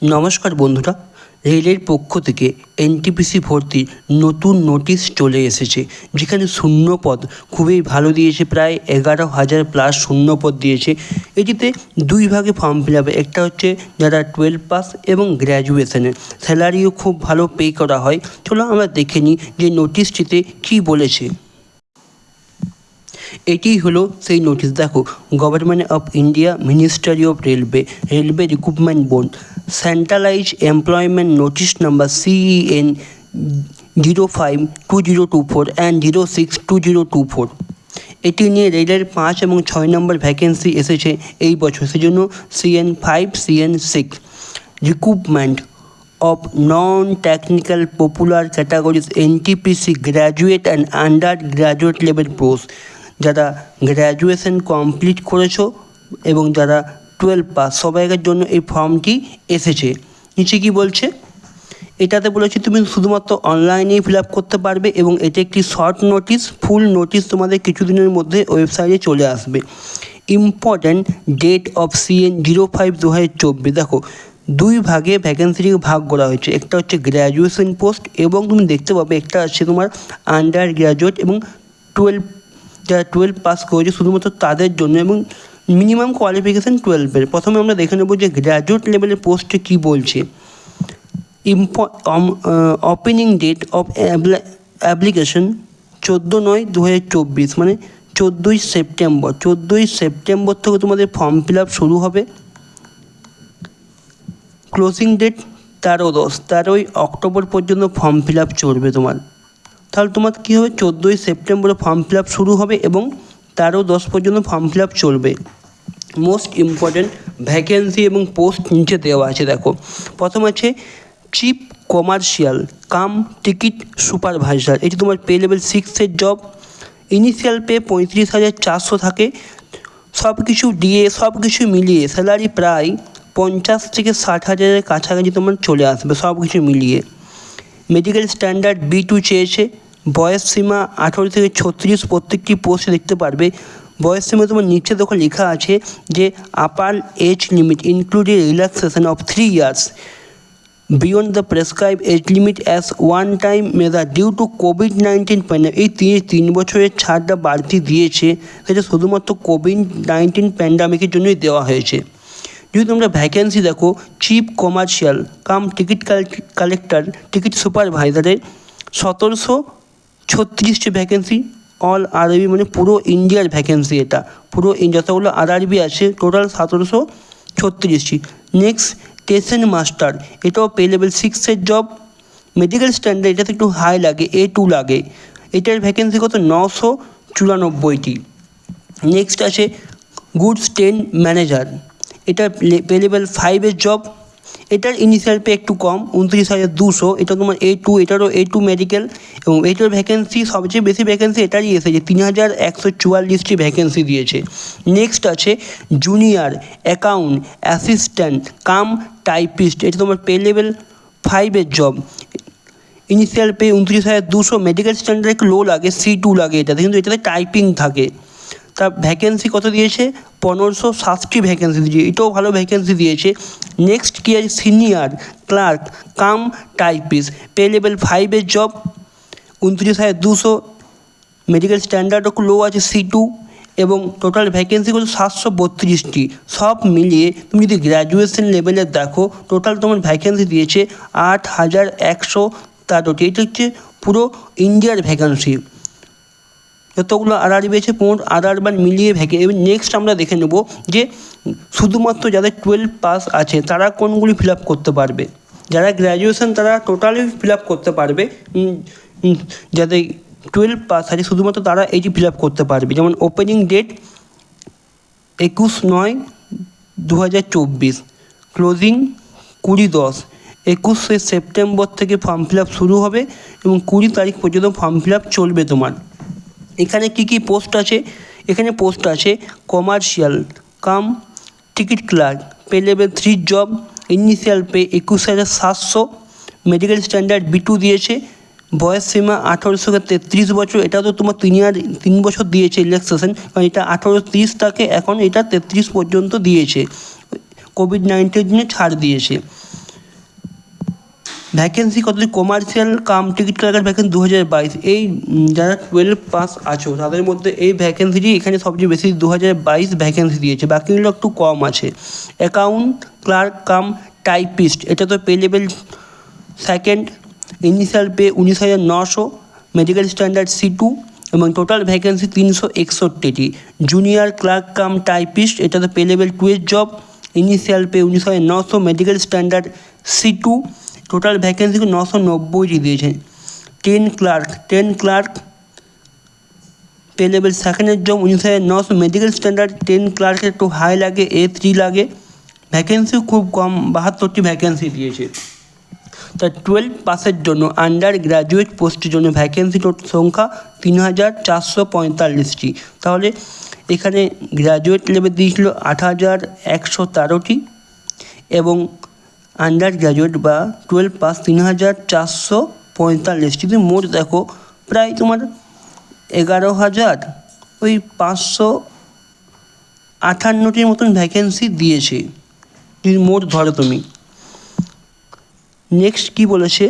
নমস্কার বন্ধুরা, রেলের পক্ষ থেকে এনটিপিসি ভর্তির নতুন নোটিশ চলে এসেছে, যেখানে শূন্যপদ খুবই ভালো দিয়েছে। প্রায় 11,000 প্লাস শূন্যপদ দিয়েছে। এটিতে দুই ভাগে ফর্ম ফিল আপ। একটা হচ্ছে যারা 12 পাস এবং গ্র্যাজুয়েশনের, স্যালারিও খুব ভালো পে করা হয়। চলো আমরা দেখে নিই যে নোটিশটিতে কী বলেছে। এটি হলো সেই নোটিশ। দেখো, government of India, ministry of railway recruitment board, centralise employment notice number CEN 052024 and 062024। এটি নিয়ে রেলের 5 এবং 6 নম্বর ভ্যাকেন্সি এসেছে এই বছর, সেজন্য CN 5 CN 6 recruitment of non-technical popular categories NTPC graduate and undergraduate level post, যারা গ্র্যাজুয়েশন কমপ্লিট করেছো এবং যারা 12 পাস, সবাইকার জন্য এই ফর্মটি এসেছে। নিচে কি বলছে, এটাতে বলেছি তুমি শুধুমাত্র অনলাইনেই ফিল আপ করতে পারবে এবং এটি একটি শর্ট নোটিশ। ফুল নোটিশ তোমাদের কিছুদিনের মধ্যে ওয়েবসাইটে চলে আসবে। Important date of CN 05/2024। দেখো, দুই ভাগে ভ্যাকেন্সিটিকে ভাগ করা হয়েছে। একটা হচ্ছে গ্র্যাজুয়েশন পোস্ট এবং তুমি দেখতে পাবে একটা আছে তোমার আন্ডার গ্র্যাজুয়েট এবং 12, যারা 12 পাস করেছে শুধুমাত্র তাদের জন্য, এবং মিনিমাম কোয়ালিফিকেশান 12-এর। প্রথমে আমরা দেখে নেব যে গ্র্যাজুয়েট লেভেলের পোস্টে কী বলছে। ওপেনিং ডেট অফ অ্যাপ্লিকেশন 14/9/2024, মানে 14ই সেপ্টেম্বর। 14ই সেপ্টেম্বর থেকে তোমাদের ফর্ম ফিল আপ শুরু হবে। ক্লোজিং ডেট 13/10 অক্টোবর পর্যন্ত ফর্ম ফিল আপ চলবে তোমার। তাহলে তোমার কী হবে, 14ই সেপ্টেম্বরে ফর্ম ফিল আপ শুরু হবে এবং 13/10 পর্যন্ত ফর্ম ফিল আপ চলবে। মোস্ট ইম্পর্ট্যান্ট ভ্যাকেন্সি এবং পোস্ট নিচে দেওয়া আছে। দেখো, প্রথম আছে chief commercial cum ticket supervisor. এটি তোমার পে লেভেল 6-এর জব। ইনিশিয়াল পে 35,400 থাকে। সব কিছু মিলিয়ে স্যালারি প্রায় 50 থেকে 60,000-এর কাছাকাছি তোমার চলে আসবে সব কিছু মিলিয়ে। মেডিকেল স্ট্যান্ডার্ড B2 চেয়েছে। বয়স সীমা 18 থেকে 36 প্রত্যেকটি পোস্টে দেখতে পারবে। বয়স সীমা তোমার নিচে দেখো লেখা আছে যে upper age limit including relaxation of 3 years beyond the prescribe age limit as one time measure due to COVID-19 pandemic. এই 3 বছরের ছাড়টা বাড়তি দিয়েছে, সেটা শুধুমাত্র COVID-19 প্যান্ডামিকের জন্যই দেওয়া হয়েছে। যদি তোমরা ভ্যাকেন্সি দেখো, chief commercial cum ticket collector ticket সুপারভাইজারের 1736টি ভ্যাকেন্সি। অল আরবি, মানে পুরো ইন্ডিয়ার ভ্যাকেন্সি। এটা পুরো যতগুলো আরবি আছে টোটাল 1736টি। নেক্সট স্টেশন মাস্টার, এটাও পে লেভেল 6-এর জব। মেডিকেল স্ট্যান্ডার্ড এটাতে একটু হাই লাগে, A2 লাগে। এটার ভ্যাকেন্সি কত, 994টি। নেক্সট আছে গুডস ট্রেন ম্যানেজার, এটা পে লেভেল 5-এর জব। এটার ইনিশিয়াল পে একটু কম, 29,200। এটা তোমার A2, এটারও A2 মেডিকেল, এবং এটার ভ্যাকেন্সি সবচেয়ে বেশি ভ্যাকেন্সি এটারই এসেছে, 3,144টি ভ্যাকেন্সি দিয়েছে। নেক্সট আছে junior account assistant cum typist, এটা তোমার পে লেভেল 5-এর job. Initial pay 29,200। Medical standard একটু লো লাগে, C2 লাগে এটাতে, কিন্তু এটাতে টাইপিং থাকে। তার ভ্যাকেন্সি কত দিয়েছে, 1560টি ভ্যাকেন্সি দিয়েছে, এটাও ভালো ভ্যাকেন্সি দিয়েছে। নেক্সট কী আছে, senior clerk cum typist, pay level 5-এর জব, 29,200। মেডিকেল স্ট্যান্ডার্ডও একটু লো আছে, C2, এবং টোটাল ভ্যাকেন্সিগুলো 732টি। সব মিলিয়ে তুমি যদি গ্র্যাজুয়েশন লেভেলের দেখো, টোটাল তোমার ভ্যাকেন্সি দিয়েছে 8,113টি। এটা হচ্ছে পুরো ইন্ডিয়ার ভ্যাকেন্সি। যতগুলো আরআরবি আছে মোট আরআরবার মিলিয়ে এবং নেক্সট আমরা দেখে নেব যে শুধুমাত্র যাদের 12 পাস আছে তারা কোনগুলি ফিল আপ করতে পারবে। যারা গ্র্যাজুয়েশন তারা টোটালি ফিল আপ করতে পারবে। যাদের 12 পাস আছে শুধুমাত্র তারা এইটি ফিল আপ করতে পারবে। যেমন ওপেনিং ডেট 21/9/2024, ক্লোজিং 20/10। 21শে সেপ্টেম্বর থেকে ফর্ম ফিল আপ শুরু হবে এবং 20 তারিখ পর্যন্ত ফর্ম ফিল আপ চলবে তোমার। এখানে কি পোস্ট আছে, এখানে পোস্ট আছে commercial cum ticket clerk, pay level 3 job. Initial pay 21,700। Medical standard B2 দিয়েছে। বয়স সীমা 18 থেকে 33 বছর। এটা তো তোমার 3 বছর দিয়েছে রিল্যাক্সেশন, কারণ এটা 18-30 থাকে, এখন এটা 33 পর্যন্ত দিয়েছে, COVID-19 জন্য ছাড় দিয়েছে। ভ্যাকেন্সি কতটি commercial cum ticket colour vacancy 2022। এই যারা 12 পাস আছো তাদের মধ্যে এই ভ্যাকেন্সিটি এখানে সবচেয়ে বেশি 2022 ভ্যাকেন্সি দিয়েছে, বাকিগুলো একটু কম আছে। অ্যাকাউন্ট ক্লার্ক কাম টাইপিস্ট, এটা তো pay level second, initial pay 19,900, medical standard C2 এবং টোটাল ভ্যাকেন্সি 361টি। জুনিয়র ক্লার্ক কাম টাইপিস্ট, এটা তো pay level 2 job, initial pay 19,900, medical standard C2, total vacancy 990টি দিয়েছে। 10 ক্লার্ক পে লেভেল সেকেন্ডের job 19,900, medical standard 10 ক্লার্কের একটু হাই লাগে, A3 লাগে, ভ্যাকেন্সিও খুব কম, 72টি ভ্যাকেন্সি দিয়েছে। তা 12 পাসের জন্য আন্ডার গ্র্যাজুয়েট পোস্টের জন্য ভ্যাকেন্সি সংখ্যা 3,445টি। তাহলে এখানে গ্র্যাজুয়েট লেভেল দিয়েছিল 8,113টি এবং আন্ডার গ্র্যাজুয়েট বা 12 পাস 3,445টি। তুমি মোট দেখো প্রায় তোমার 11,558টির মতন ভ্যাকেন্সি দিয়েছে যদি মোট ধরো তুমি। নেক্সট কি বলেছে,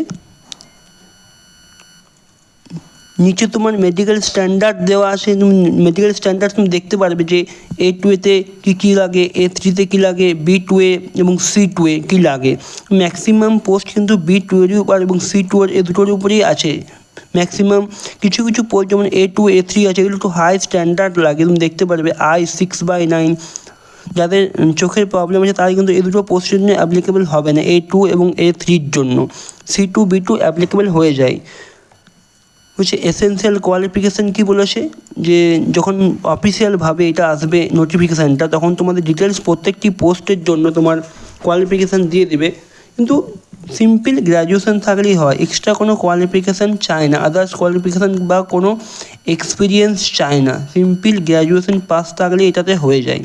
নিচে তোমার মেডিকেল স্ট্যান্ডার্ড দেওয়া আছে। তুমি মেডিকেল স্ট্যান্ডার্ড তুমি দেখতে পারবে যে A2-তে কী লাগে, A3-তে কী লাগে, B2-এ এবং C2-এ কী লাগে। ম্যাক্সিমাম পোস্ট কিন্তু B2-এর উপর এবং C2-এর এই দুটোর উপরেই আছে। ম্যাক্সিমাম কিছু পোস্ট যেমন A2, A3 আছে, এগুলো একটু হাই স্ট্যান্ডার্ড লাগে। তুমি দেখতে পারবে I6/9, যাদের চোখের প্রবলেম আছে তারা কিন্তু এই দুটো পোস্টের জন্য অ্যাপ্লিকেবল হবে না, A2 এবং A3-র জন্য। C2, B2 অ্যাপ্লিকেবল হয়ে যায়। হচ্ছে এসেনশিয়াল কোয়ালিফিকেশান কী বলেছে, যে যখন অফিসিয়ালভাবে এটা আসবে নোটিফিকেশানটা তখন তোমাদের ডিটেলস প্রত্যেকটি পোস্টের জন্য তোমার কোয়ালিফিকেশান দিয়ে দেবে, কিন্তু সিম্পল গ্র্যাজুয়েশন থাকলেই হয়, এক্সট্রা কোনো কোয়ালিফিকেশান চায় না, আদার্স কোয়ালিফিকেশান বা কোনো এক্সপিরিয়েন্স চায় না, সিম্পল গ্র্যাজুয়েশন পাস থাকলে এটাতে হয়ে যায়।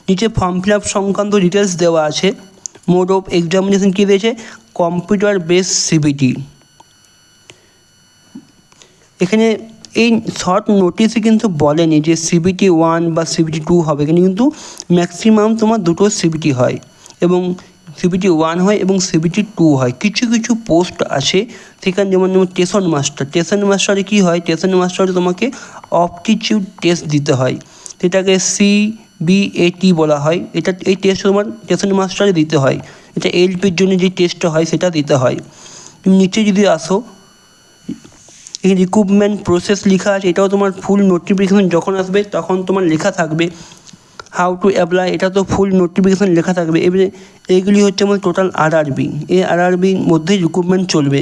নিচে ফর্ম ফিল আপ সংক্রান্ত ডিটেলস দেওয়া আছে। মোড অফ এক্সামিনেশন কী দিয়েছে, কম্পিউটার বেস CBT। এখানে এই শর্ট নোটিশে কিন্তু বলেনি যে CBT 1 বা CBT 2 হবে, এখানে কিন্তু ম্যাক্সিমাম তোমার দুটো CBT হয় এবং CBT 1 হয় এবং CBT 2 হয়। কিছু পোস্ট আছে সেখানে যেমন স্টেশন মাস্টারে কী হয়, স্টেশন মাস্টারে তোমাকে অপটিটিউড টেস্ট দিতে হয়, সেটাকে CBAT বলা হয়। এই টেস্ট তোমার স্টেশন মাস্টারে দিতে হয়, এটা LPর জন্য যে টেস্টটা হয় সেটা দিতে হয়। তুমি নিচে যদি আসো, এই রিক্রুটমেন্ট প্রসেস লেখা আছে, এটাও তোমার ফুল নোটিফিকেশান যখন আসবে তখন তোমার লেখা থাকবে। হাউ টু অ্যাপ্লাই, এটা তো ফুল নোটিফিকেশান লেখা থাকবে। এবারে এইগুলি হচ্ছে আমার টোটাল RRB, এই RRBর মধ্যেই রিক্রুটমেন্ট চলবে।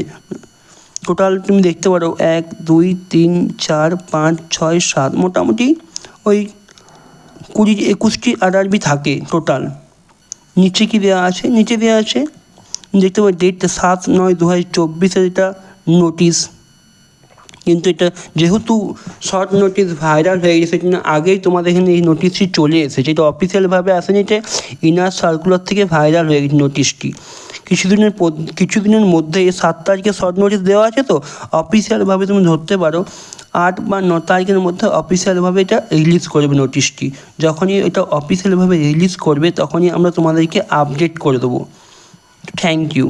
টোটাল তুমি দেখতে পারো 1, 2, 3, 4, 5, 6, 7, মোটামুটি ওই 20-21টি RRB থাকে টোটাল। নিচে কি দেওয়া আছে, নিচে দেওয়া আছে দেখতে পাবো ডেটটা 7/9/2024 এটা নোটিশ, কিন্তু এটা যেহেতু শর্ট নোটিশ ভাইরাল হয়ে গেছে সেজন্য আগেই তোমাদের এখানে এই নোটিশটি চলে এসেছে, এটা অফিসিয়ালভাবে আসেনি, এটা ইনার সার্কুলার থেকে ভাইরাল হয়ে গেছে নোটিশটি। কিছুদিনের মধ্যে 7 তারিখে শর্ট নোটিশ দেওয়া আছে, তো অফিসিয়ালভাবে তুমি ধরতে পারো 8 বা 9 তারিখের মধ্যে অফিসিয়ালভাবে এটা রিলিজ করবে নোটিশটি। যখনই এটা অফিসিয়ালভাবে রিলিজ করবে তখনই আমরা তোমাদেরকে আপডেট করে দেবো। Thank you.